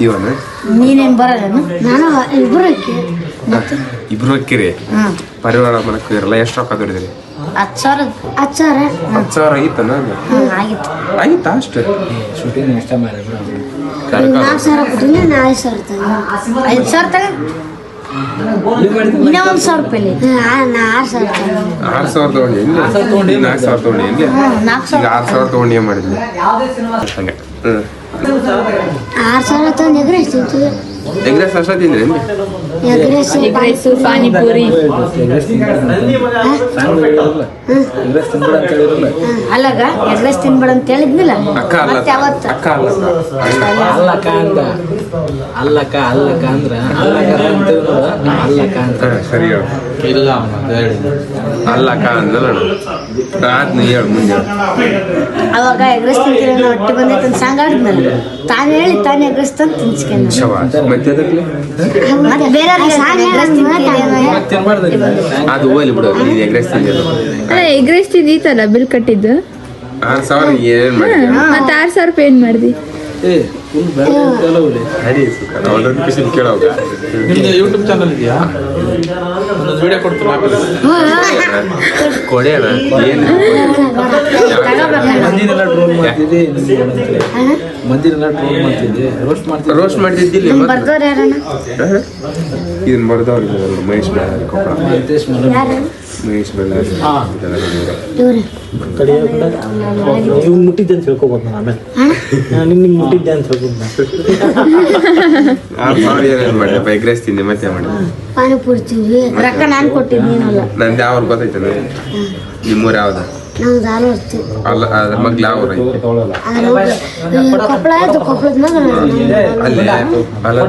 ಇವನು ನೀನೇನು ಬರಲ್ಲ ನಾನು ಇಬ್ರು ಹಾಕಿರಿ ಪರಿವಾರ ಮಾಡಕ್ಕೆ ಇರಲ್ಲ ಎಷ್ಟು ರೊಕ್ಕ ದುಡಿದ್ರಿ 10,000 ಆಗಿತ್ತನ ಆಗಿತ್ತು ಆಗಿತ್ತಾ ಅಷ್ಟು ಶೂಟಿಂಗ್ ಇಷ್ಟ ಮಾಡಿ 4,000 ಕೊಟ್ಟಿನಿ 5,000 ತಗ ಇನ್ನೂ 1,000 ರೂಪಾಯಿ 6,000 ತಗೊಂಡು ಎಲ್ಲಿ 4,000 ತಗೊಂಡು ಎಲ್ಲಿ ಈಗ 6,000 ತಗೊಂಡು ಏನು ಮಾಡಿದ್ವಿ ಹಂಗೆ 6,000 ತಂದು ಎಗ್ರೆಸ್ ಅಷ್ಟ ತಿಂದ್ರಿ ಎಗ್ರೆಸ್ ಪಾನಿಪುರಿ ಅಲ್ಲಗ ಎಗ್ರೆಸ್ ತಿನ್ಬೇಡ ಅಂತ ಹೇಳಿದ್ನಿಲ್ಲ ಅಕ್ಕ ಅಲ್ಲ ಯಾವತ್ತು ಅಕ್ಕ ಅಲ್ಲ ಅಲ್ಲಕ್ಕ ಅಂದ ಅಲ್ಲಕ್ಕ ಅಂದ್ರ ಅಲ್ಲಕ್ಕ ಅಂತ ಸರಿ ಹೇಳು ಇಲ್ಲ ಅಲ್ಲಕ್ಕ ಅಂದಲ್ಲ ಆದ್ನ ಹೇಳು ಮುಂದೆ ಅವಾಗ ಎಗ್ರೆಸ್ ತಿಂತೀರ ಹೊಟ್ಟೆ ಬಂದೈತೆ ಅಂತ ಸಾಂಗ್ ಆಡಿದ್ನಲ್ಲ ತಾನು ಹೇಳಿ ತಾನು ಎಗ್ರೆಸ್ ತಂದು ತಿನ್ಸ್ಕೊಂಡು ಶವಾಸ್ ಮತ್ತೆ ಅದಕ್ಕೆ ಬೇರೆ ಅದು ಹೋಗ್ಲಿ ಬಿಡು ನೀನು ಎಗ್ರೆಸ್ ತಿಂದಿಲ್ಲ ಅಲ್ಲ ಎಗ್ರೆಸ್ ತಿಂದೀತಲ್ಲ ಬಿಲ್ ಕಟ್ಟಿದ್ದು 6,000 ಏನ್ ಮಾಡಿದ್ದೆ ಮತ್ತೆ 6,000 ರೂಪಾಯಿ ಏನ್ ಮಾಡ್ದಿ ಫುಲ್ ಬೇರೆ ನಡಿ ಸುಖ ಅವಳೊಂದು ಪಿಸಿನ್ ಕೇಳೋಗ ನಿಮ್ದು ಯೂಟ್ಯೂಬ್ ಚಾನಲ್ ಇದೆಯಾ ಒಂದೊಂದು ವಿಡಿಯೋ ಕೊಡ್ತೀರಾ ಕೊಡೆಯಲ್ಲ ಏನು ಮಂದಿನೆಲ್ಲ ಟ್ರೋಲ್ ಮಾಡ್ತಿದ್ದೆ ಮಂದಿನೆಲ್ಲ ಟ್ರೋಲ್ ಮಾಡ್ತಿದ್ದೆ ರೋಸ್ಟ್ ಮಾಡ್ತಿದ್ದಿಲ್ಲ ಬರ್ದವ್ರು ಯಾರಣ್ಣ ಇದನ್ನ ಬರ್ದವ್ರು ಮಹೇಶ್ ಬೆಳ್ಳಾರಿ ಕೊಪ್ಪಳ ಮಹೇಶ್ ಬೆಳ್ಳಾರಿ ಇವ್ರು ನೀವು ಮುಟ್ಟಿದ್ದೆ ಅಂತ ಹೇಳ್ಕೊಬೋದು ನಾನು ಆಮೇಲೆ ನಿಮ್ಗೆ ಮುಟ್ಟಿದ್ದೆ ಅಂತ ಹೇಳ್ಬೋದು ಏನೇನು ಮಾಡಿದೆ ಎಗ್ರೆಸ್ ತಿಂದೆ ಮತ್ತೆ ಮಾಡಿದೆ ಪಾನಿಪುರಿ ತಿಂದ್ವಿ ರೊಕ್ಕ ನಾನು ಕೊಟ್ಟಿದ್ದು ನೀನಲ್ಲ ನಂದು ಯಾವ ನಿಮ್ಮೂರು ಯಾವ್ದು ನಾವು ಧಾರವಾಡ ಅಲ್ಲ ಅದ್ರ ಮಗ್ಲು ಯಾವ ಊರು ಐತೆ ಕೊಪ್ಪಳ ಆಯ್ತು ಕೊಪ್ಪಳದ ಮಗ ಅಲ್ಲೇ ಅಲ್ಲ